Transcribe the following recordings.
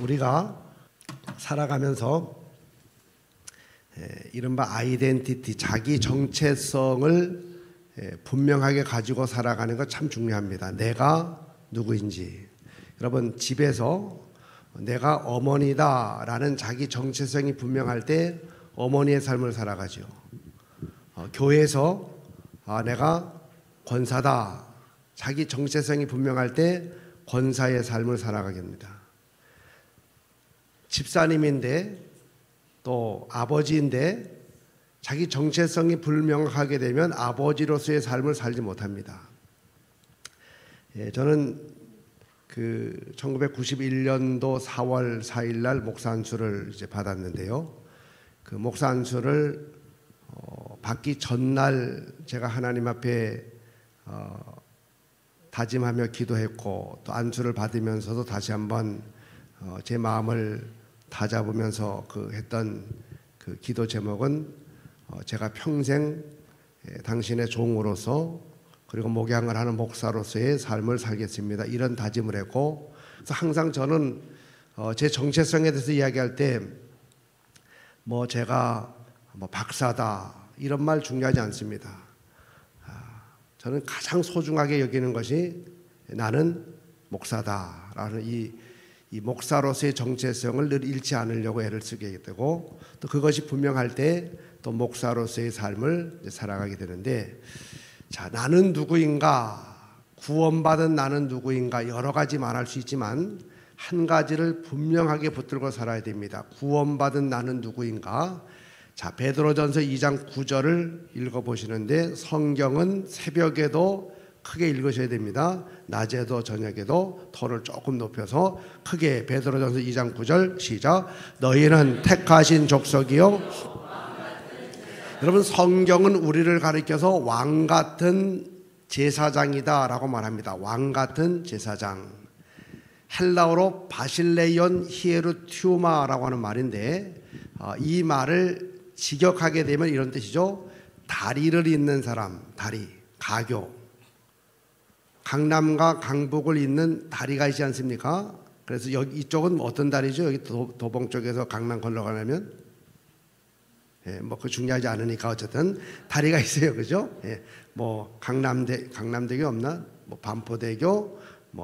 우리가 살아가면서 이른바 아이덴티티, 자기 정체성을 분명하게 가지고 살아가는 것 참 중요합니다. 내가 누구인지. 여러분, 집에서 내가 어머니다라는 자기 정체성이 분명할 때 어머니의 삶을 살아가죠. 교회에서 내가 권사다, 자기 정체성이 분명할 때 권사의 삶을 살아가게 됩니다. 집사님인데 또 아버지인데 자기 정체성이 불명하게 되면 아버지로서의 삶을 살지 못합니다. 저는 1991년도 4월 4일 날 목사 안수를 이제 받았는데요. 그 목사 안수를 받기 전날 제가 하나님 앞에 다짐하며 기도했고, 또 안수를 받으면서도 다시 한번 제 마음을 다잡으면서 했던 그 기도 제목은 제가 평생 당신의 종으로서 그리고 목양을 하는 목사로서의 삶을 살겠습니다, 이런 다짐을 했고, 그래서 항상 저는 제 정체성에 대해서 이야기할 때 제가 박사다 이런 말 중요하지 않습니다. 저는 가장 소중하게 여기는 것이 나는 목사다라는 이 목사로서의 정체성을 늘 잃지 않으려고 애를 쓰게 되고, 또 그것이 분명할 때 또 목사로서의 삶을 살아가게 되는데, 자, 나는 누구인가, 구원받은 나는 누구인가, 여러 가지 말할 수 있지만 한 가지를 분명하게 붙들고 살아야 됩니다. 구원받은 나는 누구인가. 자, 베드로전서 2장 9절을 읽어보시는데, 성경은 새벽에도 크게 읽으셔야 됩니다. 낮에도 저녁에도 톤을 조금 높여서 크게, 베드로전서 2장 9절 시작. 너희는 택하신 족속이요. 여러분, 성경은 우리를 가리켜서 왕같은 제사장이다 라고 말합니다. 왕같은 제사장. 헬라어로 바실레이온 히에르튜마라고 하는 말인데, 이 말을 직역하게 되면 이런 뜻이죠. 다리를 잇는 사람, 다리, 가교. 강남과 강북을 잇는 다리가 있지 않습니까? 그래서 여기 이쪽은 어떤 다리죠? 여기 도봉 쪽에서 강남 걸어가려면 그 중요하지 않으니까 어쨌든 다리가 있어요, 그죠? 강남대교 없나? 반포대교,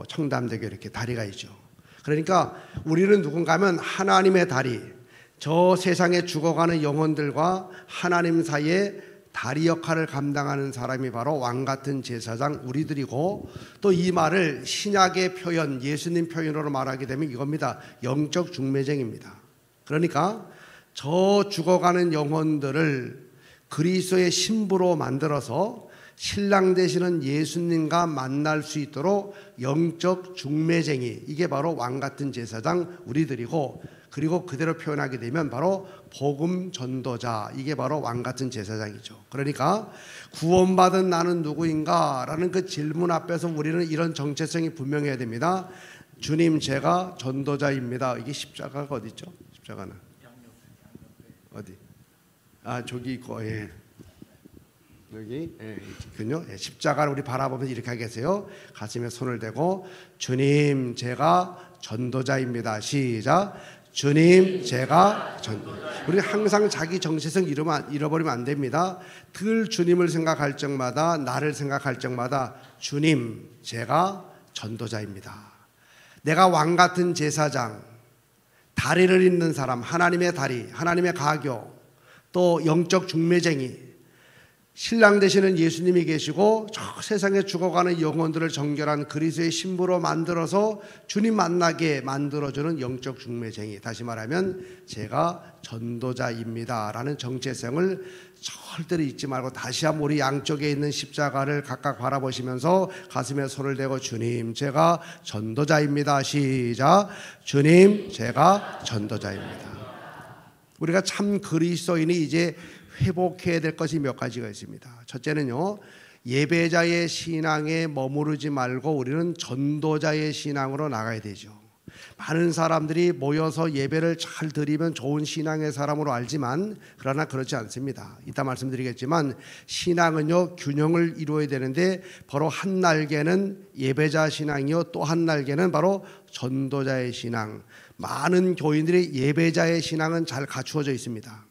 청담대교 이렇게 다리가 있죠. 그러니까 우리는 누군가 하면 하나님의 다리, 저 세상에 죽어가는 영혼들과 하나님 사이에 다리 역할을 감당하는 사람이 바로 왕같은 제사장 우리들이고, 또 이 말을 신약의 표현, 예수님 표현으로 말하게 되면 이겁니다. 영적 중매쟁입니다. 그러니까 저 죽어가는 영혼들을 그리스도의 신부로 만들어서 신랑 되시는 예수님과 만날 수 있도록 영적 중매쟁이, 이게 바로 왕같은 제사장 우리들이고, 그리고 그대로 표현하게 되면 바로 복음 전도자, 이게 바로 왕같은 제사장이죠. 그러니까 구원받은 나는 누구인가 라는 그 질문 앞에서 우리는 이런 정체성이 분명해야 됩니다. 주님, 제가 전도자입니다. 이게 십자가가 어디 있죠? 십자가는 어디? 저기 있고, 여기 있군요. 십자가를 우리 바라보면서 이렇게 하겠어요. 가슴에 손을 대고, 주님, 제가 전도자입니다. 시작. 주님, 제가 전도자. 우리 항상 자기 정체성 잃어버리면 안 됩니다. 늘 주님을 생각할 적마다, 나를 생각할 적마다, 주님, 제가 전도자입니다. 내가 왕같은 제사장, 다리를 잇는 사람, 하나님의 다리, 하나님의 가교, 또 영적 중매쟁이, 신랑 되시는 예수님이 계시고 저 세상에 죽어가는 영혼들을 정결한 그리스도의 신부로 만들어서 주님 만나게 만들어주는 영적 중매쟁이, 다시 말하면 제가 전도자입니다 라는 정체성을 절대로 잊지 말고 다시 한번 우리 양쪽에 있는 십자가를 각각 바라보시면서 가슴에 손을 대고, 주님, 제가 전도자입니다. 시작. 주님, 제가 전도자입니다. 우리가 참 그리스도인이 이제 회복해야 될 것이 몇 가지가 있습니다. 첫째는요, 예배자의 신앙에 머무르지 말고 우리는 전도자의 신앙으로 나가야 되죠. 많은 사람들이 모여서 예배를 잘 드리면 좋은 신앙의 사람으로 알지만 그러나 그렇지 않습니다. 이따 말씀드리겠지만 신앙은요 균형을 이루어야 되는데 바로 한 날개는 예배자 신앙이요 또 한 날개는 바로 전도자의 신앙. 많은 교인들의 예배자의 신앙은 잘 갖추어져 있습니다.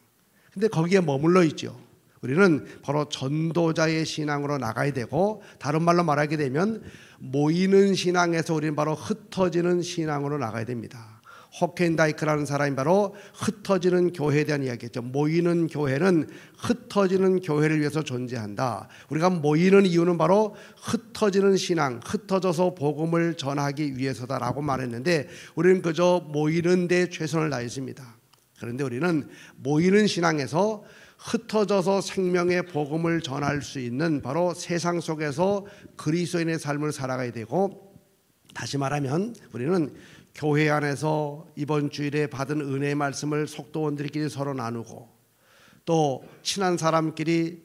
근데 거기에 머물러 있죠. 우리는 바로 전도자의 신앙으로 나가야 되고, 다른 말로 말하게 되면 모이는 신앙에서 우리는 바로 흩어지는 신앙으로 나가야 됩니다. 호켄다이크라는 사람이 바로 흩어지는 교회에 대한 이야기했죠. 모이는 교회는 흩어지는 교회를 위해서 존재한다. 우리가 모이는 이유는 바로 흩어지는 신앙, 흩어져서 복음을 전하기 위해서다라고 말했는데, 우리는 그저 모이는 데 최선을 다했습니다. 그런데 우리는 모이는 신앙에서 흩어져서 생명의 복음을 전할 수 있는 바로 세상 속에서 그리스도인의 삶을 살아가야 되고, 다시 말하면 우리는 교회 안에서 이번 주일에 받은 은혜의 말씀을 속도원들끼리 서로 나누고, 또 친한 사람끼리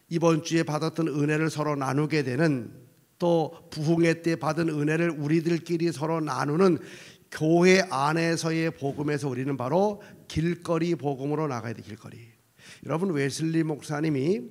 이번 주에 받았던 은혜를 서로 나누게 되는, 또 부흥회 때 받은 은혜를 우리들끼리 서로 나누는 교회 안에서의 복음에서 우리는 바로 길거리 복음으로 나가야 돼. 길거리. 여러분, 웨슬리 목사님이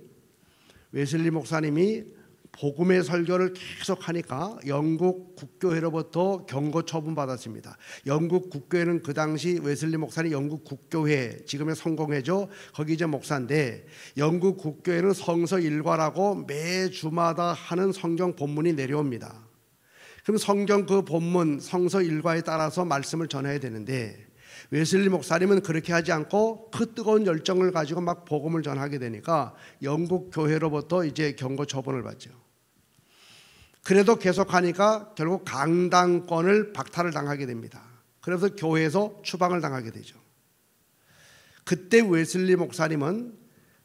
복음의 설교를 계속 하니까 영국 국교회로부터 경고 처분 받았습니다. 영국 국교회는 그 당시 웨슬리 목사님 영국 국교회, 지금의 성공회죠. 거기 이제 목사인데, 영국 국교회는 성서 일과라고 매 주마다 하는 성경 본문이 내려옵니다. 그럼 성경 그 본문 성서 일과에 따라서 말씀을 전해야 되는데, 웨슬리 목사님은 그렇게 하지 않고 그 뜨거운 열정을 가지고 막 복음을 전하게 되니까 영국 교회로부터 이제 경고 처분을 받죠. 그래도 계속하니까 결국 강당권을 박탈을 당하게 됩니다. 그래서 교회에서 추방을 당하게 되죠. 그때 웨슬리 목사님은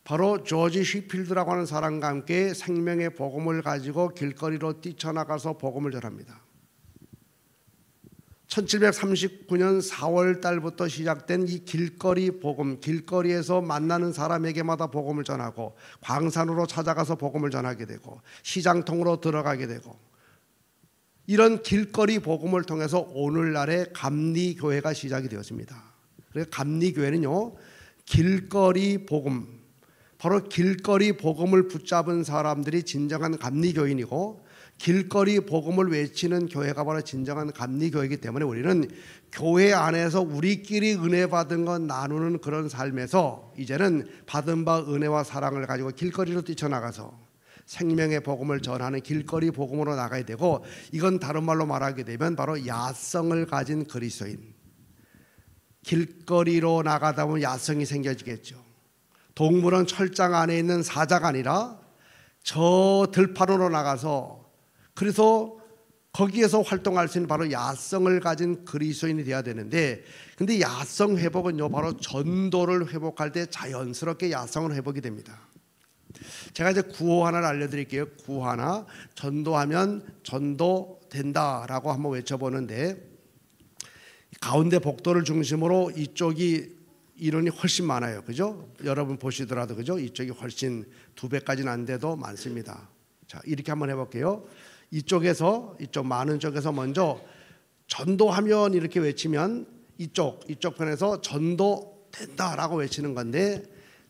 바로 조지 쉬필드라고 하는 사람과 함께 생명의 복음을 가지고 길거리로 뛰쳐나가서 복음을 전합니다. 1739년 4월 달부터 시작된 이 길거리 복음, 길거리에서 만나는 사람에게마다 복음을 전하고, 광산으로 찾아가서 복음을 전하게 되고, 시장통으로 들어가게 되고, 이런 길거리 복음을 통해서 오늘날의 감리교회가 시작이 되었습니다. 그래서 감리교회는요, 길거리 복음, 바로 길거리 복음을 붙잡은 사람들이 진정한 감리교인이고, 길거리 복음을 외치는 교회가 바로 진정한 감리교회이기 때문에 우리는 교회 안에서 우리끼리 은혜 받은 것 나누는 그런 삶에서 이제는 받은 바 은혜와 사랑을 가지고 길거리로 뛰쳐나가서 생명의 복음을 전하는 길거리 복음으로 나가야 되고, 이건 다른 말로 말하게 되면 바로 야성을 가진 그리스도인. 길거리로 나가다 보면 야성이 생겨지겠죠. 동물원 철장 안에 있는 사자가 아니라 저 들판으로 나가서, 그래서 거기에서 활동할 수 있는 바로 야성을 가진 그리스도인이 되어야 되는데, 근데 야성 회복은요 바로 전도를 회복할 때 자연스럽게 야성을 회복이 됩니다. 제가 이제 구호 하나를 알려드릴게요. 구호 하나. 전도하면 전도된다라고 한번 외쳐보는데, 가운데 복도를 중심으로 이쪽이 인원이 훨씬 많아요. 그죠? 여러분 보시더라도 그죠? 이쪽이 훨씬 2배까지는 안 돼도 많습니다. 자, 이렇게 한번 해볼게요. 이쪽 많은 쪽에서 먼저 전도하면 이렇게 외치면 이쪽 편에서 전도된다라고 외치는 건데,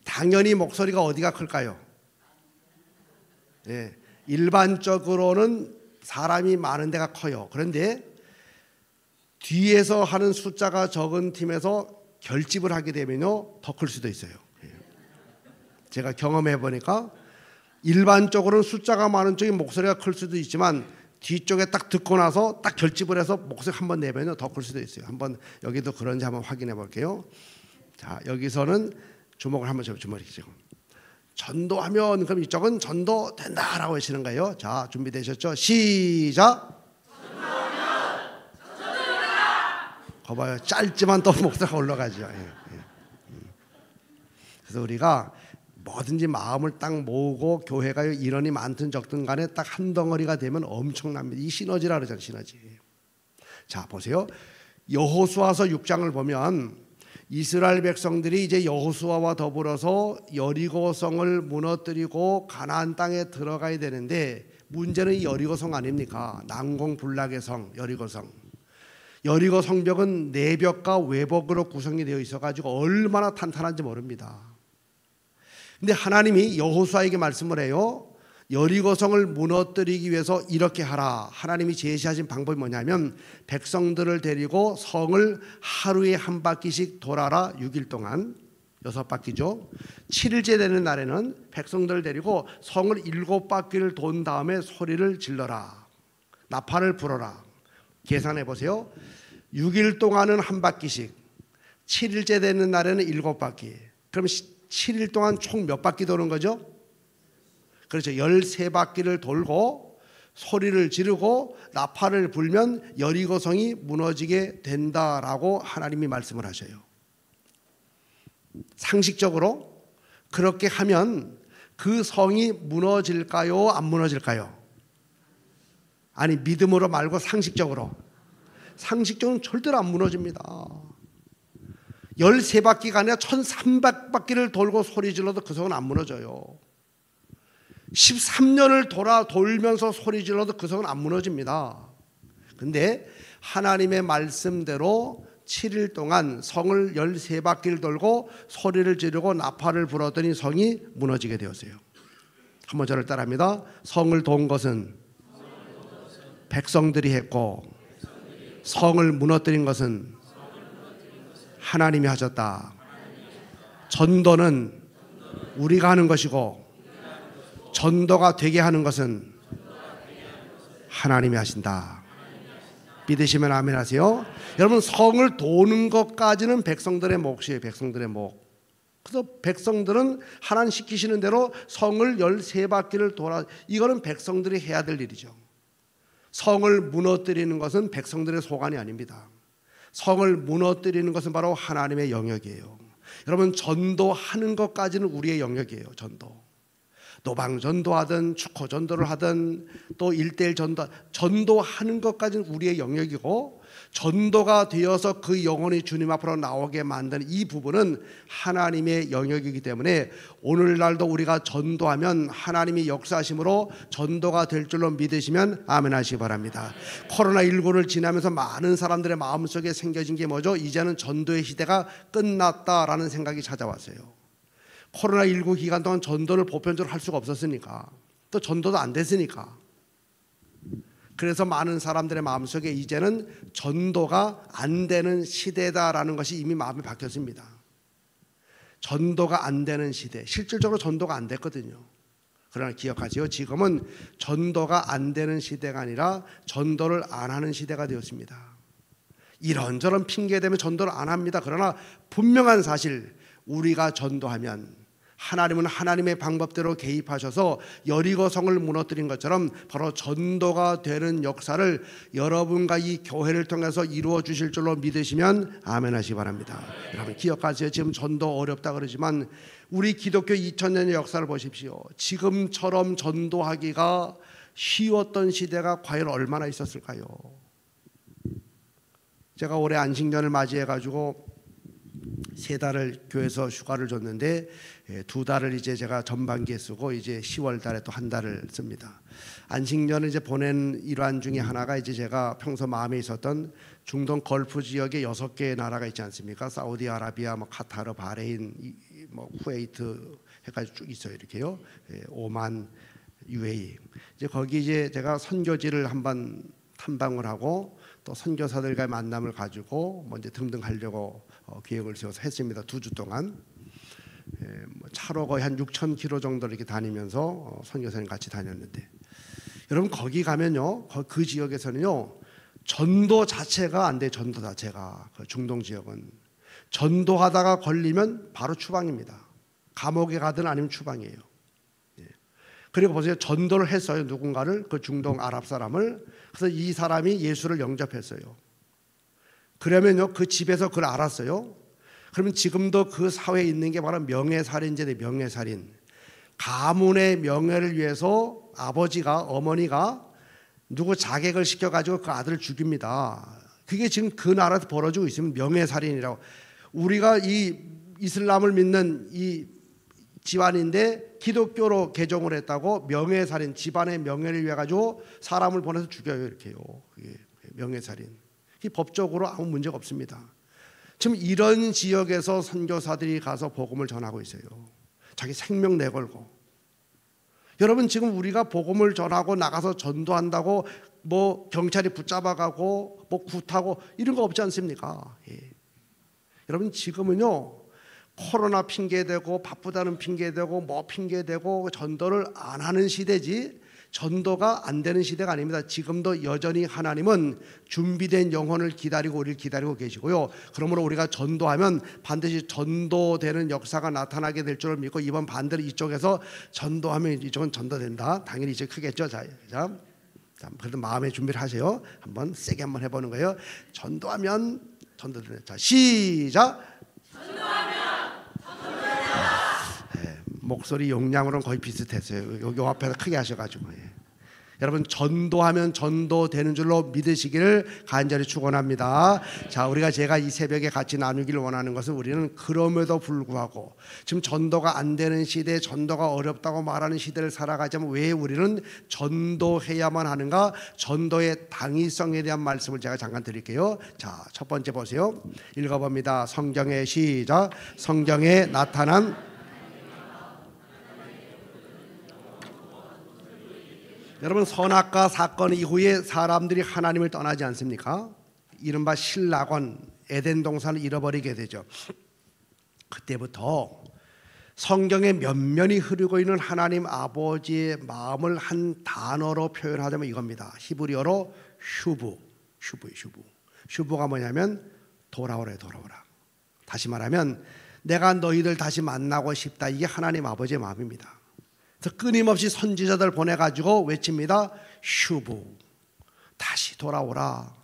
당연히 목소리가 어디가 클까요? 네, 일반적으로는 사람이 많은 데가 커요. 그런데 뒤에서 하는 숫자가 적은 팀에서 결집을 하게 되면요 더 클 수도 있어요. 제가 경험해 보니까 일반적으로는 숫자가 많은 쪽이 목소리가 클 수도 있지만, 뒤쪽에 딱 듣고 나서 딱 결집을 해서 목소리 한번 내면 더 클 수도 있어요. 한번 여기도 그런지 한번 확인해 볼게요. 자, 여기서는 주먹을 한번 주머니죠. 전도하면, 그럼 이쪽은 전도된다라고 외치는 거예요. 자, 준비되셨죠? 시작. 전도하면 전도된다. 거봐요, 짧지만 또 목소리가 올라가죠. 그래서 우리가 뭐든지 마음을 딱 모으고, 교회가 인원이 많든 적든 간에 딱 한 덩어리가 되면 엄청납니다. 이 시너지라 그러잖아요. 시너지. 자, 보세요. 여호수아서 6장을 보면 이스라엘 백성들이 이제 여호수아와 더불어서 여리고성을 무너뜨리고 가나안 땅에 들어가야 되는데, 문제는 이 여리고성 아닙니까? 난공불락의 성 여리고성. 여리고 성벽은 내벽과 외벽으로 구성이 되어 있어가지고 얼마나 탄탄한지 모릅니다. 근데 하나님이 여호수아에게 말씀을 해요. 여리고성을 무너뜨리기 위해서 이렇게 하라. 하나님이 제시하신 방법이 뭐냐면 백성들을 데리고 성을 하루에 한 바퀴씩 돌아라. 6일 동안 6바퀴죠. 7일째 되는 날에는 백성들을 데리고 성을 7바퀴를 돈 다음에 소리를 질러라. 나팔을 불어라. 계산해 보세요. 6일 동안은 한 바퀴씩, 7일째 되는 날에는 7바퀴. 그럼 7일 동안 총 몇 바퀴 도는 거죠? 그렇죠. 13바퀴를 돌고 소리를 지르고 나팔을 불면 여리고성이 무너지게 된다라고 하나님이 말씀을 하셔요. 상식적으로 그렇게 하면 그 성이 무너질까요? 안 무너질까요? 아니, 믿음으로 말고 상식적으로. 상식적으로는 절대로 안 무너집니다. 13바퀴가 아니라 1300바퀴를 돌고 소리 질러도 그 성은 안 무너져요. 13년을 돌면서 소리 질러도 그 성은 안 무너집니다. 근데 하나님의 말씀대로 7일 동안 성을 13바퀴를 돌고 소리를 지르고 나팔을 불었더니 성이 무너지게 되었어요. 한번 저를 따라합니다. 성을 돈 것은 백성들이 했고 성을 무너뜨린 것은 하나님이 하셨다. 전도는 우리가 하는 것이고 전도가 되게 하는 것은 하나님이 하신다. 믿으시면 아멘 하세요. 여러분, 성을 도는 것까지는 백성들의 몫이에요. 백성들의 몫. 그래서 백성들은 하나님 시키시는 대로 성을 13바퀴를 돌아, 이거는 백성들이 해야 될 일이죠. 성을 무너뜨리는 것은 백성들의 소관이 아닙니다. 성을 무너뜨리는 것은 바로 하나님의 영역이에요. 여러분, 전도하는 것까지는 우리의 영역이에요. 노방 전도하든 축호 전도를 하든 또 1:1 전도하는 것까지는 우리의 영역이고, 전도가 되어서 그 영혼이 주님 앞으로 나오게 만드는 이 부분은 하나님의 영역이기 때문에 오늘날도 우리가 전도하면 하나님이 역사하심으로 전도가 될 줄로 믿으시면 아멘 하시기 바랍니다. 코로나19를 지나면서 많은 사람들의 마음속에 생겨진 게 뭐죠? 이제는 전도의 시대가 끝났다라는 생각이 찾아왔어요. 코로나19 기간 동안 전도를 보편적으로 할 수가 없었으니까, 또 전도도 안 됐으니까. 그래서 많은 사람들의 마음속에 이제는 전도가 안 되는 시대다라는 것이 이미 마음에 박혔습니다. 전도가 안 되는 시대, 실질적으로 전도가 안 됐거든요. 그러나 기억하세요. 지금은 전도가 안 되는 시대가 아니라 전도를 안 하는 시대가 되었습니다. 이런저런 핑계대면 전도를 안 합니다. 그러나 분명한 사실, 우리가 전도하면 하나님은 하나님의 방법대로 개입하셔서 여리고성을 무너뜨린 것처럼 바로 전도가 되는 역사를 여러분과 이 교회를 통해서 이루어 주실 줄로 믿으시면 아멘 하시기 바랍니다. 여러분 기억하세요. 지금 전도 어렵다 그러지만 우리 기독교 2000년의 역사를 보십시오. 지금처럼 전도하기가 쉬웠던 시대가 과연 얼마나 있었을까요? 제가 올해 안식년을 맞이해가지고 3달을 교회에서 휴가를 줬는데 2달을 이제 제가 전반기에 쓰고 이제 10월 달에 또 1달을 씁니다. 안식년을 이제 보낸 일환 중에 하나가 이제 제가 평소 마음에 있었던 중동 걸프 지역에 6개의 나라가 있지 않습니까? 사우디아라비아, 카타르, 바레인, 쿠웨이트 해가지고 쭉 있어요. 이렇게요. 오만, UAE. 이제 거기 이제 제가 선교지를 한번 탐방을 하고 또 선교사들과의 만남을 가지고 이제 등등 하려고 계획을 세워서 했습니다. 2주 동안 차로 거의 한 6,000km 정도를 이렇게 다니면서 선교사님 같이 다녔는데, 여러분 거기 가면요, 그 지역에서는요 전도 자체가 안 돼요. 전도 자체가. 그 중동 지역은 전도하다가 걸리면 바로 추방입니다. 감옥에 가든 아니면 추방이에요. 그리고 보세요. 전도를 했어요. 누군가를, 그 중동 아랍 사람을. 그래서 이 사람이 예수를 영접했어요. 그러면요 그 집에서 그걸 알았어요. 그러면 지금도 그 사회에 있는 게 바로 명예살인죄대. 명예살인. 가문의 명예를 위해서 아버지가, 어머니가 누구 자객을 시켜가지고 그 아들을 죽입니다. 그게 지금 그 나라에서 벌어지고 있으면 명예살인이라고. 우리가 이 이슬람을 믿는 이 집안인데 기독교로 개종을 했다고 명예살인, 집안의 명예를 위해 가지고 사람을 보내서 죽여요. 이렇게요. 그게 명예살인. 법적으로 아무 문제가 없습니다. 지금 이런 지역에서 선교사들이 가서 복음을 전하고 있어요. 자기 생명 내걸고. 여러분, 지금 우리가 복음을 전하고 나가서 전도한다고 뭐 경찰이 붙잡아가고 뭐 굿하고 이런 거 없지 않습니까? 예. 여러분, 지금은요, 코로나 핑계대고 바쁘다는 핑계대고 뭐 핑계대고 전도를 안 하는 시대지 전도가 안 되는 시대가 아닙니다. 지금도 여전히 하나님은 준비된 영혼을 기다리고 우리를 기다리고 계시고요. 그러므로 우리가 전도하면 반드시 전도되는 역사가 나타나게 될 줄을 믿고, 이번 반대로 이쪽에서 전도하면 이쪽은 전도된다. 당연히 이제 크겠죠. 자, 그래도 마음의 준비를 하세요. 한번 세게 한번 해보는 거예요. 전도하면 전도된다. 자, 시작. 목소리 용량으로는 거의 비슷했어요. 요 앞에서 크게 하셔가지고. 예. 여러분, 전도하면 전도되는 줄로 믿으시기를 간절히 축원합니다. 자, 제가 이 새벽에 같이 나누기를 원하는 것은, 우리는 그럼에도 불구하고 지금 전도가 안 되는 시대, 전도가 어렵다고 말하는 시대를 살아가자면 왜 우리는 전도해야만 하는가? 전도의 당위성에 대한 말씀을 제가 잠깐 드릴게요. 자, 첫 번째 보세요. 읽어봅니다. 성경의 시작. 성경에 나타난, 여러분, 선악과 사건 이후에 사람들이 하나님을 떠나지 않습니까? 이른바 신락원, 에덴 동산을 잃어버리게 되죠. 그때부터 성경에 면면이 흐르고 있는 하나님 아버지의 마음을 한 단어로 표현하자면 이겁니다. 히브리어로 슈브가 뭐냐면 돌아오라. 다시 말하면 내가 너희들 다시 만나고 싶다. 이게 하나님 아버지의 마음입니다. 그래서 끊임없이 선지자들 보내가지고 외칩니다. 슈브, 다시 돌아오라.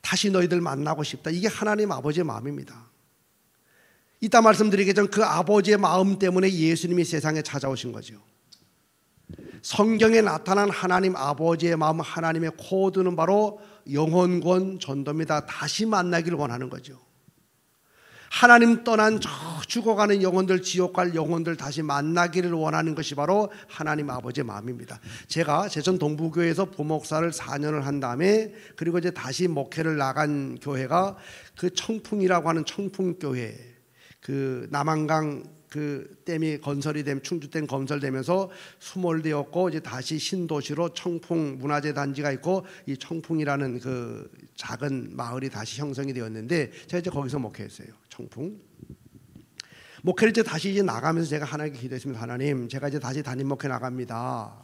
다시 너희들 만나고 싶다. 이게 하나님 아버지의 마음입니다. 이따 말씀드리기 전 그 아버지의 마음 때문에 예수님이 세상에 찾아오신 거죠. 성경에 나타난 하나님 아버지의 마음, 하나님의 코드는 바로 영혼권 전도입니다. 다시 만나기를 원하는 거죠. 하나님 떠난 저 죽어가는 영혼들, 지옥 갈 영혼들 다시 만나기를 원하는 것이 바로 하나님 아버지의 마음입니다. 제가 제천 동부교회에서 부목사를 4년을 한 다음에, 그리고 이제 다시 목회를 나간 교회가 그 청풍이라고 하는 청풍교회, 그 남한강 그 댐이 건설이 되면, 충주댐 건설되면서 수몰되었고, 이제 다시 신도시로 청풍 문화재 단지가 있고, 이 청풍이라는 그 작은 마을이 다시 형성이 되었는데, 제가 이제 거기서 목회했어요. 청풍 목회를 이제 다시 이제 나가면서 제가 하나님께 기도했습니다. 하나님, 제가 이제 다시 담임 목회 나갑니다.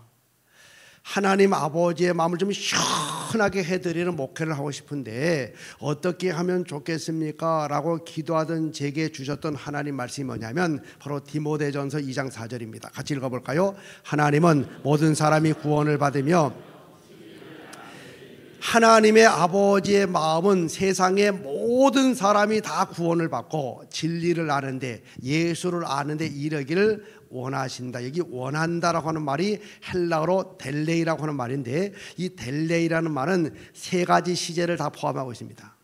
하나님 아버지의 마음을 좀 시원하게 해드리는 목회를 하고 싶은데 어떻게 하면 좋겠습니까? 라고 기도하던 제게 주셨던 하나님 말씀이 뭐냐면 바로 디모데전서 2장 4절입니다. 같이 읽어볼까요? 하나님은 모든 사람이 구원을 받으며, 하나님의 아버지의 마음은 세상의 모든 사람이 다 구원을 받고 진리를 아는데, 예수를 아는데 이르기를 원하신다. 여기 원한다라고 하는 말이 헬라어로 델레이라고 하는 말인데, 이 델레이라는 말은 세 가지 시제를 다 포함하고 있습니다.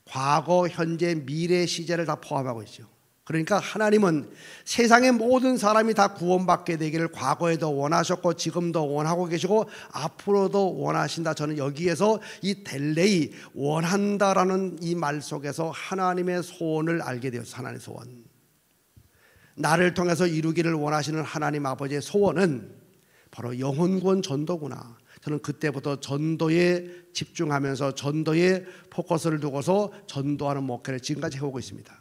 과거, 현재, 미래 시제를 다 포함하고 있죠. 그러니까 하나님은 세상의 모든 사람이 다 구원받게 되기를 과거에도 원하셨고 지금도 원하고 계시고 앞으로도 원하신다. 저는 여기에서 이 델레이, 원한다라는 이 말 속에서 하나님의 소원을 알게 되었어요. 하나님의 소원, 나를 통해서 이루기를 원하시는 하나님 아버지의 소원은 바로 영혼구원 전도구나. 저는 그때부터 전도에 집중하면서 전도에 포커스를 두고서 전도하는 목회를 지금까지 해오고 있습니다.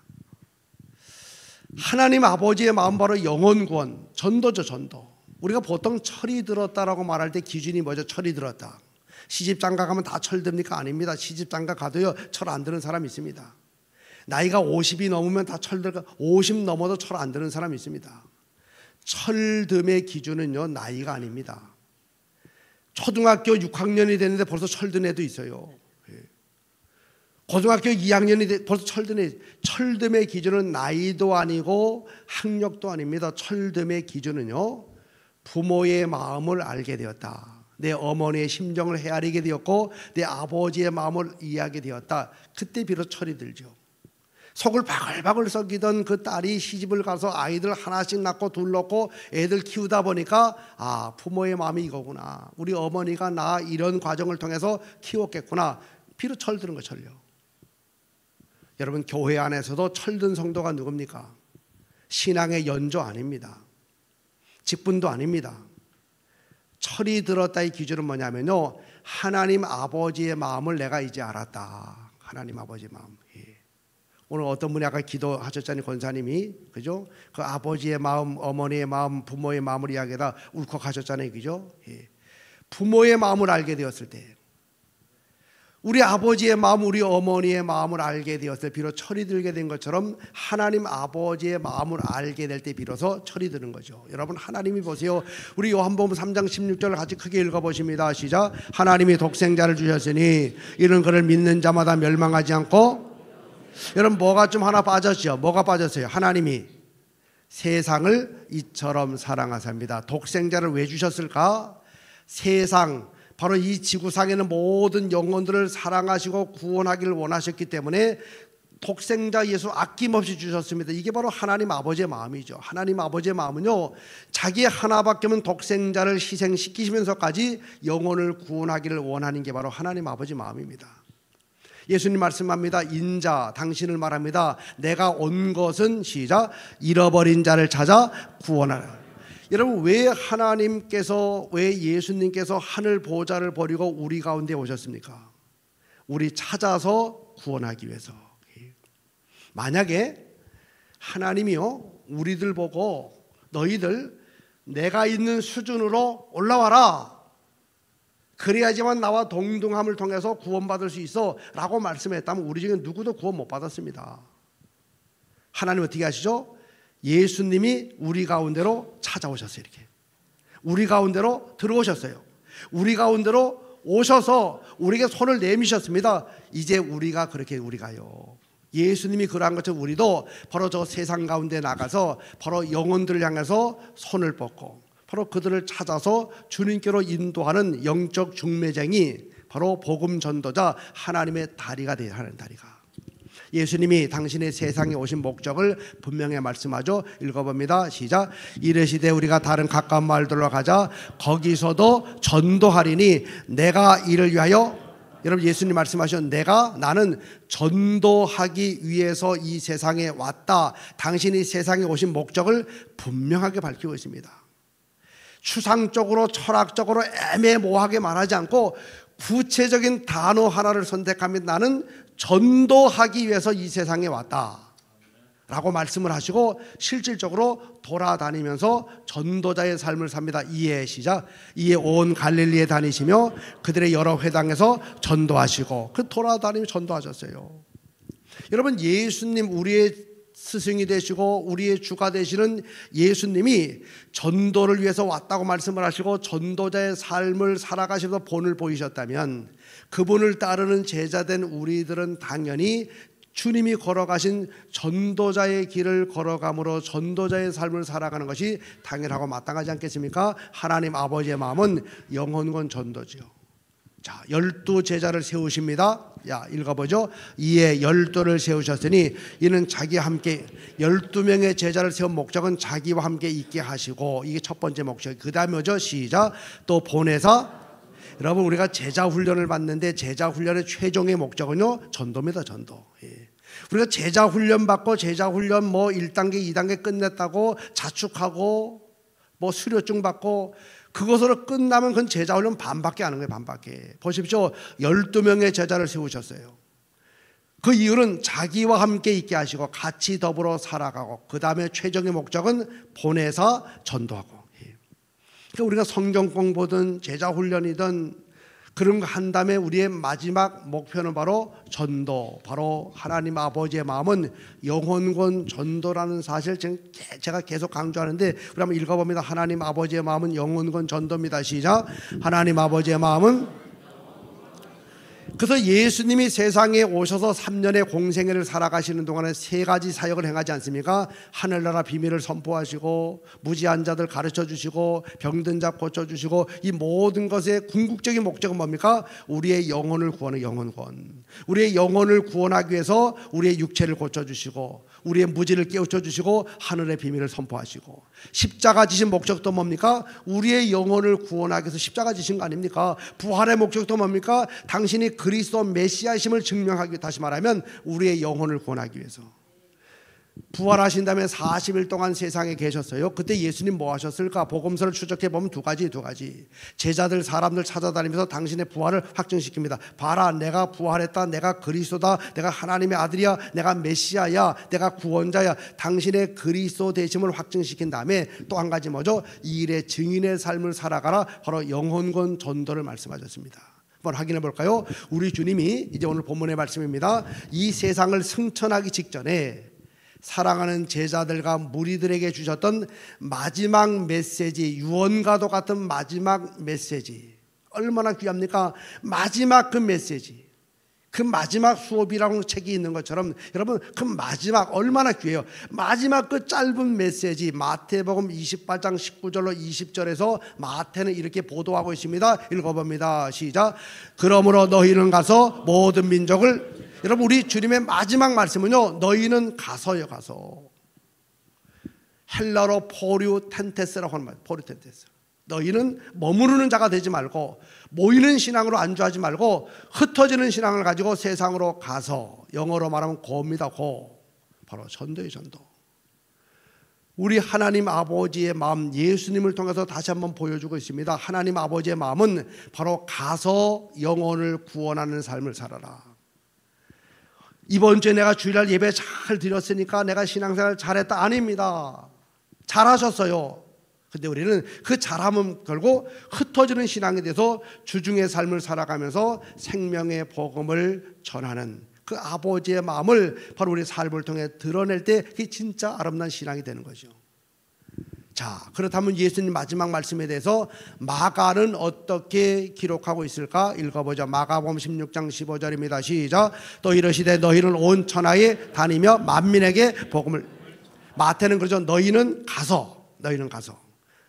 하나님 아버지의 마음, 바로 영혼구원 전도죠. 전도. 우리가 보통 철이 들었다라고 말할 때 기준이 뭐죠? 철이 들었다. 시집장가 가면 다 철듭니까? 아닙니다. 시집장가 가도요 철 안 드는 사람이 있습니다. 나이가 50이 넘으면 다 철들까? 50 넘어도 철 안 드는 사람이 있습니다. 철듦의 기준은요 나이가 아닙니다. 초등학교 6학년이 됐는데 벌써 철든 애도 있어요. 고등학교 2학년이 벌써 철든 애. 철듦의 기준은 나이도 아니고 학력도 아닙니다. 철듦의 기준은요 부모의 마음을 알게 되었다. 내 어머니의 심정을 헤아리게 되었고 내 아버지의 마음을 이해하게 되었다. 그때 비로소 철이 들죠. 속을 바글바글 썩이던 그 딸이 시집을 가서 아이들 하나씩 낳고 둘 낳고 애들 키우다 보니까 아, 부모의 마음이 이거구나. 우리 어머니가 나 이런 과정을 통해서 키웠겠구나. 비로소 철드는 거 철려. 여러분, 교회 안에서도 철든 성도가 누굽니까? 신앙의 연조 아닙니다. 직분도 아닙니다. 철이 들었다의 기준은 뭐냐면요, 하나님 아버지의 마음을 내가 이제 알았다. 하나님 아버지의 마음. 오늘 어떤 분이 아까 기도하셨잖아요, 권사님이. 그죠? 그 아버지의 마음, 어머니의 마음, 부모의 마음을 이야기하다 울컥하셨잖아요. 그죠? 부모의 마음을 알게 되었을 때, 우리 아버지의 마음, 우리 어머니의 마음을 알게 되었을 때 비로소 철이 들게 된 것처럼 하나님 아버지의 마음을 알게 될 때 비로소 철이 드는 거죠. 여러분, 하나님이 보세요. 우리 요한복음 3장 16절을 같이 크게 읽어보십니다. 시작. 하나님이 독생자를 주셨으니 이는 그를 믿는 자마다 멸망하지 않고. 여러분, 뭐가 좀 하나 빠졌죠? 뭐가 빠졌어요? 하나님이 세상을 이처럼 사랑하십니다. 독생자를 왜 주셨을까? 세상, 바로 이 지구상에는 모든 영혼들을 사랑하시고 구원하기를 원하셨기 때문에 독생자 예수 아낌없이 주셨습니다. 이게 바로 하나님 아버지의 마음이죠. 하나님 아버지의 마음은요, 자기 하나밖에 없는 독생자를 희생시키시면서까지 영혼을 구원하기를 원하는 게 바로 하나님 아버지 마음입니다. 예수님 말씀합니다. 인자, 당신을 말합니다. 내가 온 것은, 시작, 잃어버린 자를 찾아 구원하라. 여러분, 왜 하나님께서, 왜 예수님께서 하늘 보좌를 버리고 우리 가운데 오셨습니까? 우리 찾아서 구원하기 위해서. 만약에 하나님이요, 우리들 보고 너희들 내가 있는 수준으로 올라와라, 그래야지만 나와 동등함을 통해서 구원받을 수 있어 라고 말씀했다면 우리 중에 누구도 구원 못 받았습니다. 하나님 어떻게 하시죠? 예수님이 우리 가운데로 찾아오셨어요. 이렇게 우리 가운데로 들어오셨어요. 우리 가운데로 오셔서 우리에게 손을 내미셨습니다. 이제 우리가 그렇게 우리가요, 예수님이 그러한 것처럼 우리도 바로 저 세상 가운데 나가서 바로 영혼들을 향해서 손을 뻗고 바로 그들을 찾아서 주님께로 인도하는 영적 중매쟁이, 바로 복음 전도자, 하나님의 다리가 되어야 하는 다리가. 예수님이 당신의 세상에 오신 목적을 분명히 말씀하죠. 읽어봅니다. 시작. 이르시되 우리가 다른 가까운 마을들로 가자. 거기서도 전도하리니 내가 이를 위하여. 여러분, 예수님 말씀하셨, 나는 전도하기 위해서 이 세상에 왔다. 당신이 세상에 오신 목적을 분명하게 밝히고 있습니다. 추상적으로 철학적으로 애매모호하게 말하지 않고 구체적인 단어 하나를 선택하면 나는 전도하기 위해서 이 세상에 왔다 라고 말씀을 하시고 실질적으로 돌아다니면서 전도자의 삶을 삽니다. 이에, 시작, 이에 온 갈릴리에 다니시며 그들의 여러 회당에서 전도하시고, 그 돌아다니며 전도하셨어요. 여러분, 예수님, 우리의 스승이 되시고 우리의 주가 되시는 예수님이 전도를 위해서 왔다고 말씀을 하시고 전도자의 삶을 살아가시면서 본을 보이셨다면, 그분을 따르는 제자된 우리들은 당연히 주님이 걸어가신 전도자의 길을 걸어감으로 전도자의 삶을 살아가는 것이 당연하고 마땅하지 않겠습니까? 하나님 아버지의 마음은 영혼권 전도지요. 자, 12 제자를 세우십니다. 읽어보죠. 이에 12를 세우셨으니 이는 자기와 함께, 12명의 제자를 세운 목적은 자기와 함께 있게 하시고, 이게 첫 번째 목적. 그 다음에 뭐죠? 시작. 또 보내사. 여러분, 우리가 제자 훈련을 받는데 제자 훈련의 최종의 목적은요, 전도입니다. 전도. 우리가 제자 훈련 받고 제자 훈련 1단계 2단계 끝냈다고 자축하고 수료증 받고 그것으로 끝나면 그건 제자 훈련 반밖에 안 하는 거예요. 반밖에. 보십시오. 12명의 제자를 세우셨어요. 그 이유는 자기와 함께 있게 하시고 같이 더불어 살아가고, 그 다음에 최종의 목적은 보내서 전도하고. 그러니까 우리가 성경 공부든 제자 훈련이든 그런 거 한 다음에 우리의 마지막 목표는 바로 전도, 바로 하나님 아버지의 마음은 영혼권 전도라는 사실 제가 계속 강조하는데, 우리 한번 읽어봅니다. 하나님 아버지의 마음은 영혼권 전도입니다. 시작. 하나님 아버지의 마음은. 그래서 예수님이 세상에 오셔서 3년의 공생애를 살아가시는 동안에 3가지 사역을 행하지 않습니까? 하늘나라 비밀을 선포하시고, 무지한 자들 가르쳐 주시고, 병든 자 고쳐 주시고, 이 모든 것의 궁극적인 목적은 뭡니까? 우리의 영혼을 구하는 영혼권. 우리의 영혼을 구원하기 위해서 우리의 육체를 고쳐 주시고, 우리의 무지를 깨우쳐 주시고, 하늘의 비밀을 선포하시고, 십자가 지신 목적도 뭡니까? 우리의 영혼을 구원하기 위해서 십자가 지신 거 아닙니까? 부활의 목적도 뭡니까? 당신이 그리스도 메시아심을 증명하기 위해, 다시 말하면 우리의 영혼을 구원하기 위해서. 부활하신 다음에 40일 동안 세상에 계셨어요. 그때 예수님 뭐 하셨을까? 복음서를 추적해 보면 두 가지. 제자들, 사람들 찾아다니면서 당신의 부활을 확증시킵니다. 봐라, 내가 부활했다. 내가 그리스도다. 내가 하나님의 아들이야. 내가 메시아야. 내가 구원자야. 당신의 그리스도 되심을 확증시킨 다음에 또 한 가지 뭐죠? 이 일의 증인의 삶을 살아가라. 바로 영혼권 전도를 말씀하셨습니다. 한번 확인해 볼까요? 우리 주님이 이제 오늘 본문의 말씀입니다. 이 세상을 승천하기 직전에 사랑하는 제자들과 무리들에게 주셨던 마지막 메시지, 유언과도 같은 마지막 메시지, 얼마나 귀합니까? 마지막 그 메시지, 그 마지막 수업이라는 책이 있는 것처럼 여러분, 그 마지막 얼마나 귀해요. 마지막 그 짧은 메시지, 마태복음 28장 19절로 20절에서 마태는 이렇게 보도하고 있습니다. 읽어봅니다. 시작. 그러므로 너희는 가서 모든 민족을, 여러분, 우리 주님의 마지막 말씀은요, 너희는 가서요. 가서. 헬라로 포류텐테스라고 하는 말, 포류텐테스. 너희는 머무르는 자가 되지 말고, 모이는 신앙으로 안주하지 말고, 흩어지는 신앙을 가지고 세상으로 가서, 영어로 말하면 고입니다. 고. 바로 전도의 전도. 우리 하나님 아버지의 마음, 예수님을 통해서 다시 한번 보여주고 있습니다. 하나님 아버지의 마음은 바로 가서 영혼을 구원하는 삶을 살아라. 이번 주에 내가 주일날 예배 잘 드렸으니까 내가 신앙생활 잘했다. 아닙니다. 잘하셨어요. 근데 우리는 그 잘함은 결국 흩어지는 신앙에 대해서 주중의 삶을 살아가면서 생명의 복음을 전하는 그 아버지의 마음을 바로 우리 삶을 통해 드러낼 때 그게 진짜 아름다운 신앙이 되는 거죠. 자, 그렇다면 예수님 마지막 말씀에 대해서 마가는 어떻게 기록하고 있을까? 읽어보죠. 마가복음 16장 15절입니다. 시작. 또 이르시되 너희는 온 천하에 다니며 만민에게 복음을. 마태는 그러죠. 너희는 가서.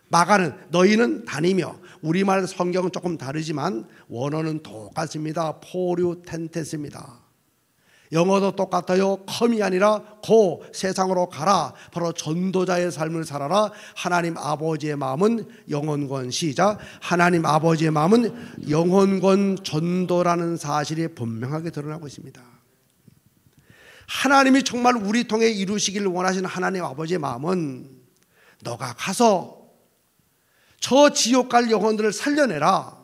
마가는 너희는 다니며. 우리말 성경은 조금 다르지만 원어는 똑같습니다. 포류텐테스입니다. 영어도 똑같아요. 컴이 아니라 고, 세상으로 가라. 바로 전도자의 삶을 살아라. 하나님 아버지의 마음은 영혼권. 시작. 하나님 아버지의 마음은 영혼권 전도라는 사실이 분명하게 드러나고 있습니다. 하나님이 정말 우리 통해 이루시기를 원하시는 하나님 아버지의 마음은 너가 가서 저 지옥 갈 영혼들을 살려내라.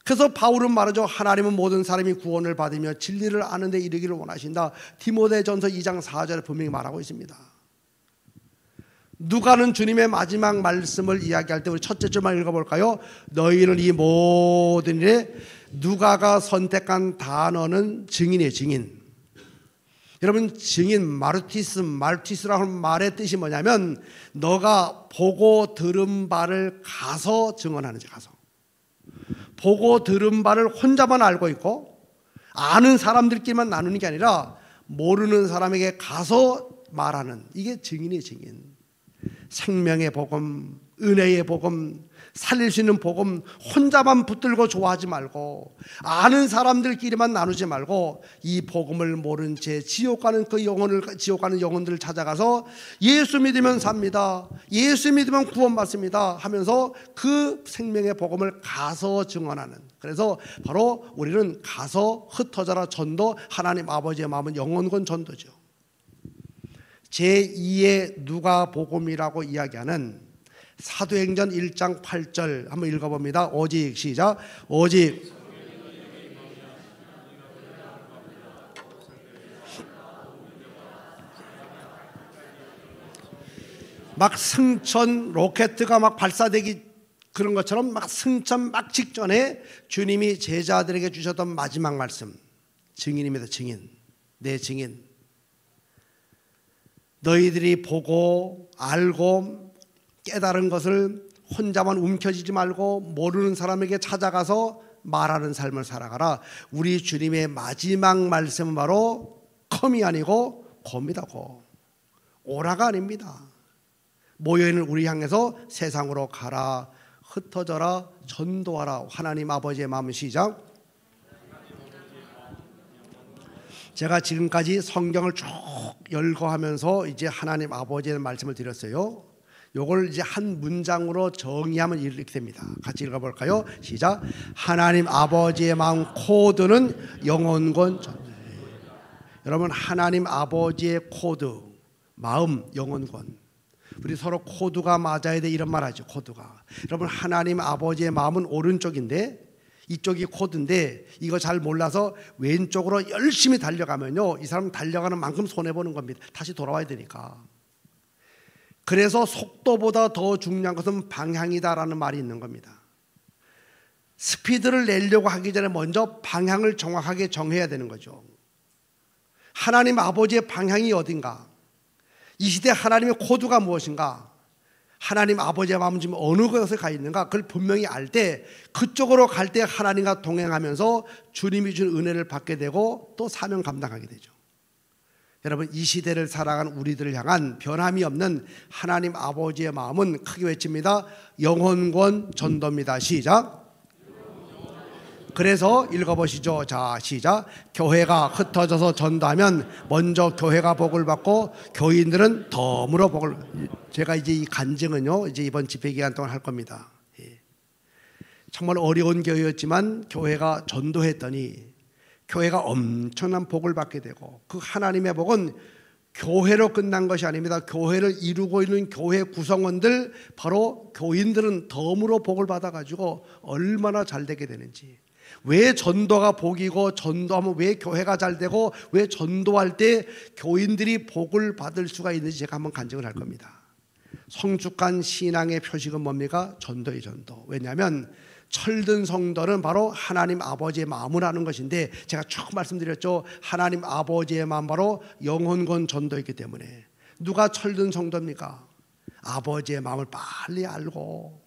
그래서 바울은 말하죠. 하나님은 모든 사람이 구원을 받으며 진리를 아는 데 이르기를 원하신다. 디모데전서 2장 4절에 분명히 말하고 있습니다. 누가는 주님의 마지막 말씀을 이야기할 때 우리 첫째 줄만 읽어볼까요? 너희는 이 모든 일에, 누가가 선택한 단어는 증인이에요. 증인. 여러분, 증인, 마르티스라고 하는 말의 뜻이 뭐냐면 너가 보고 들은 바를 가서 증언하는 지. 가서 보고 들은 바를 혼자만 알고 있고 아는 사람들끼리만 나누는 게 아니라 모르는 사람에게 가서 말하는, 이게 증인이에요. 증인. 생명의 복음, 은혜의 복음, 살릴 수 있는 복음 혼자만 붙들고 좋아하지 말고 아는 사람들끼리만 나누지 말고 이 복음을 모른 채 지옥 가는 영혼들을 찾아가서 예수 믿으면 삽니다. 예수 믿으면 구원받습니다 하면서 그 생명의 복음을 가서 증언하는. 그래서 바로 우리는 가서 흩어져라 전도, 하나님 아버지의 마음은 영혼권 전도죠. 제2의 누가복음이라고 이야기하는 사도행전 1장 8절 한번 읽어봅니다. 오직, 시작. 오직 막 승천 로켓가 막 발사되기 그런 것처럼 막 승천 막 직전에 주님이 제자들에게 주셨던 마지막 말씀, 증인입니다. 증인. 내 증인. 너희들이 보고 알고 깨달은 것을 혼자만 움켜쥐지 말고 모르는 사람에게 찾아가서 말하는 삶을 살아가라. 우리 주님의 마지막 말씀은 바로 컴이 아니고 고입니다. 고. 오라가 아닙니다. 모여있는 우리 향해서 세상으로 가라, 흩어져라, 전도하라. 하나님 아버지의 마음. 시작. 제가 지금까지 성경을 쭉 열거하면서 이제 하나님 아버지의 말씀을 드렸어요. 요걸 이제 한 문장으로 정의하면 이렇게 됩니다. 같이 읽어볼까요? 시작. 하나님 아버지의 마음 코드는 영혼권 전도. 여러분, 하나님 아버지의 코드, 마음, 영혼권. 우리 서로 코드가 맞아야 돼, 이런 말 하죠. 코드가. 여러분, 하나님 아버지의 마음은 오른쪽인데 이쪽이 코드인데 이거 잘 몰라서 왼쪽으로 열심히 달려가면요, 이 사람 달려가는 만큼 손해보는 겁니다. 다시 돌아와야 되니까. 그래서 속도보다 더 중요한 것은 방향이다라는 말이 있는 겁니다. 스피드를 내려고 하기 전에 먼저 방향을 정확하게 정해야 되는 거죠. 하나님 아버지의 방향이 어딘가, 이 시대 하나님의 코드가 무엇인가, 하나님 아버지의 마음은 지금 어느 곳에 가 있는가, 그걸 분명히 알 때 그쪽으로 갈 때 하나님과 동행하면서 주님이 준 은혜를 받게 되고 또 사명 감당하게 되죠. 여러분, 이 시대를 살아가는 우리들을 향한 변함이 없는 하나님 아버지의 마음은 크게 외칩니다. 영혼권 전도입니다. 시작. 그래서 읽어보시죠. 자, 시작. 교회가 흩어져서 전도하면 먼저 교회가 복을 받고 교인들은 덤으로 복을. 제가 이제 이 간증은요, 이제 이번 집회 기간 동안 할 겁니다. 정말 어려운 교회였지만 교회가 전도했더니 교회가 엄청난 복을 받게 되고, 그 하나님의 복은 교회로 끝난 것이 아닙니다. 교회를 이루고 있는 교회 구성원들, 바로 교인들은 덤으로 복을 받아가지고 얼마나 잘 되게 되는지. 왜 전도가 복이고, 전도하면 왜 교회가 잘 되고, 왜 전도할 때 교인들이 복을 받을 수가 있는지 제가 한번 간증을 할 겁니다. 성숙한 신앙의 표식은 뭡니까? 전도의 전도. 왜냐하면 철든 성도는 바로 하나님 아버지의 마음을 아는 것인데, 제가 쭉 말씀드렸죠. 하나님 아버지의 마음, 바로 영혼권 전도이기 때문에. 누가 철든 성도입니까? 아버지의 마음을 빨리 알고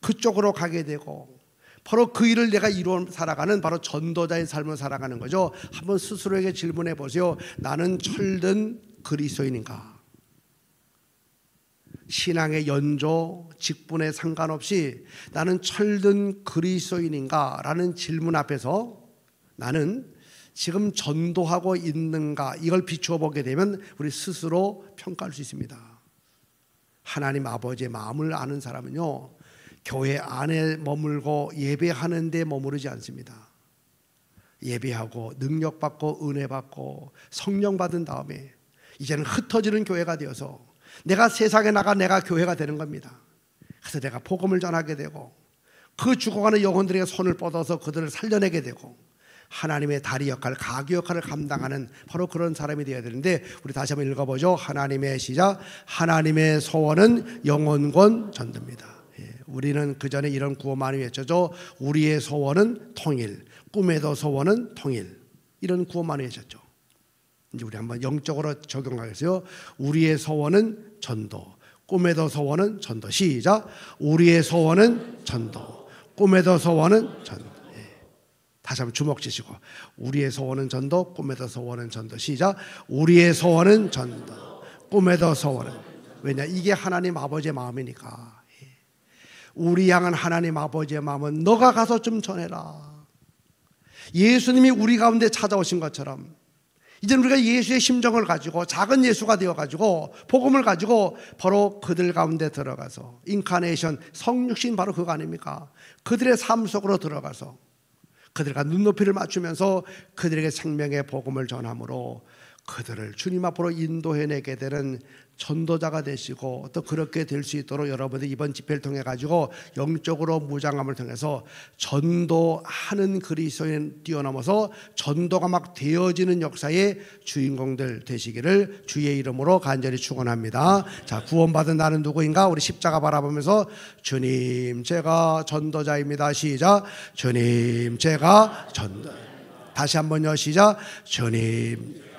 그쪽으로 가게 되고, 바로 그 일을 내가 이루어 살아가는 바로 전도자의 삶을 살아가는 거죠. 한번 스스로에게 질문해 보세요. 나는 철든 그리스도인인가? 신앙의 연조, 직분에 상관없이 나는 철든 그리스도인인가? 라는 질문 앞에서 나는 지금 전도하고 있는가? 이걸 비추어 보게 되면 우리 스스로 평가할 수 있습니다. 하나님 아버지의 마음을 아는 사람은요, 교회 안에 머물고 예배하는 데 머무르지 않습니다. 예배하고 능력받고 은혜받고 성령 받은 다음에 이제는 흩어지는 교회가 되어서 내가 세상에 나가 내가 교회가 되는 겁니다. 그래서 내가 복음을 전하게 되고 그 죽어가는 영혼들에게 손을 뻗어서 그들을 살려내게 되고 하나님의 다리 역할, 가교 역할을 감당하는 바로 그런 사람이 되어야 되는데, 우리 다시 한번 읽어보죠. 하나님의 시작. 하나님의 소원은 영혼권 전도입니다. 우리는 그 전에 이런 구호 많이 외쳤죠. 우리의 소원은 통일, 꿈에도 소원은 통일. 이런 구호 많이 외쳤죠. 이제 우리 한번 영적으로 적용하겠어요. 우리의 소원은 전도, 꿈에도 소원은 전도. 시작. 우리의 소원은 전도, 꿈에도 소원은 전도. 다시 한번 주먹 쥐시고, 우리의 소원은 전도, 꿈에도 소원은 전도. 시작. 우리의 소원은 전도, 꿈에도 소원은. 왜냐, 이게 하나님 아버지의 마음이니까. 우리 향한 하나님 아버지의 마음은 너가 가서 좀 전해라. 예수님이 우리 가운데 찾아오신 것처럼 이제는 우리가 예수의 심정을 가지고 작은 예수가 되어가지고 복음을 가지고 바로 그들 가운데 들어가서, 인카네이션, 성육신 바로 그거 아닙니까? 그들의 삶 속으로 들어가서 그들과 눈높이를 맞추면서 그들에게 생명의 복음을 전함으로 그들을 주님 앞으로 인도해내게 되는 전도자가 되시고, 또 그렇게 될 수 있도록 여러분들 이번 집회를 통해 가지고 영적으로 무장함을 통해서 전도하는 그리스도인 뛰어넘어서 전도가 막 되어지는 역사의 주인공들 되시기를 주의 이름으로 간절히 축원합니다. 자, 구원받은 나는 누구인가? 우리 십자가 바라보면서 주님 제가 전도자입니다. 시작. 주님 제가 전도. 다시 한번요. 시작. 주님.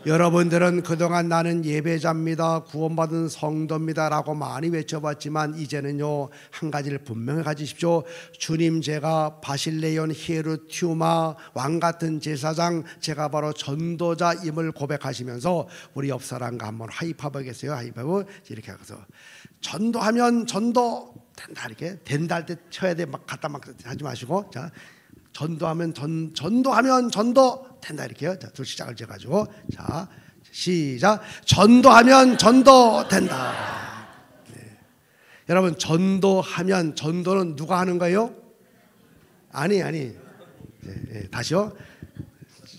여러분들은 그동안 나는 예배자입니다, 구원받은 성도입니다 라고 많이 외쳐봤지만 이제는요, 한 가지를 분명히 가지십시오. 주님 제가 바실레온 히에르티우마 왕같은 제사장, 제가 바로 전도자임을 고백하시면서 우리 옆 사람과 한번 하이파이브 하겠어요. 하이파이브. 이렇게 해서 전도하면 전도 된다, 이렇게 된다 할 때 쳐야 돼. 막 갖다 막 하지 마시고, 자, 전도하면 전도하면 전도 된다, 이렇게요. 자, 둘 시작을 지어가지고, 자, 시작. 전도하면 전도 된다. 네. 여러분, 전도하면 전도는 누가 하는 거예요? 아니. 다시요.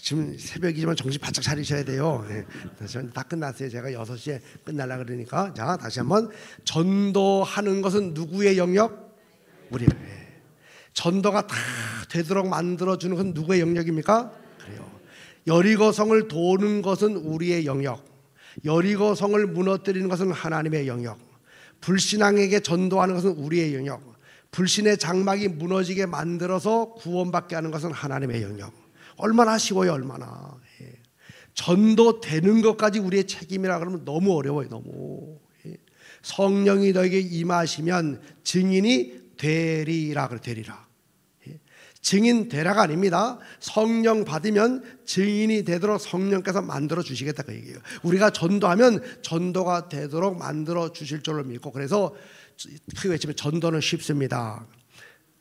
지금 새벽이지만 정신 바짝 차리셔야 돼요. 다 끝났어요. 제가 6시에 끝나려고 그러니까. 자, 다시 한번. 전도하는 것은 누구의 영역? 우리. 전도가 다 되도록 만들어주는 것은 누구의 영역입니까? 그래요. 여리고성을 도는 것은 우리의 영역. 여리고성을 무너뜨리는 것은 하나님의 영역. 불신앙에게 전도하는 것은 우리의 영역. 불신의 장막이 무너지게 만들어서 구원받게 하는 것은 하나님의 영역. 얼마나 쉬워요, 얼마나. 전도되는 것까지 우리의 책임이라 그러면 너무 어려워요, 너무. 성령이 너에게 임하시면 증인이 되리라. 증인 되라가 아닙니다. 성령 받으면 증인이 되도록 성령께서 만들어 주시겠다 그 얘기예요. 우리가 전도하면 전도가 되도록 만들어 주실 줄로 믿고, 그래서 크게 외치면 전도는 쉽습니다.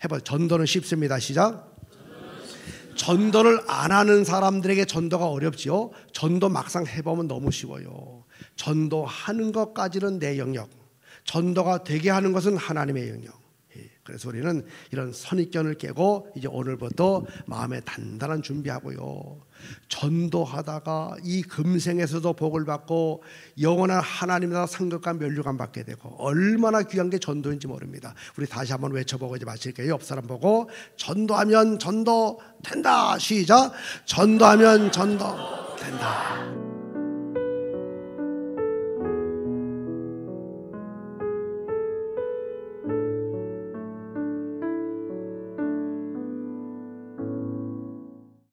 해봐요. 전도는 쉽습니다. 시작. 전도를 안 하는 사람들에게 전도가 어렵지요. 전도 막상 해보면 너무 쉬워요. 전도하는 것까지는 내 영역, 전도가 되게 하는 것은 하나님의 영역. 그래서 우리는 이런 선입견을 깨고 이제 오늘부터 마음에 단단한 준비하고요, 전도하다가 이 금생에서도 복을 받고 영원한 하나님의 상급과 면류관 받게 되고, 얼마나 귀한 게 전도인지 모릅니다. 우리 다시 한번 외쳐보고 이제 마칠게요. 옆 사람 보고 전도하면 전도 된다. 시작. 전도하면 전도 된다.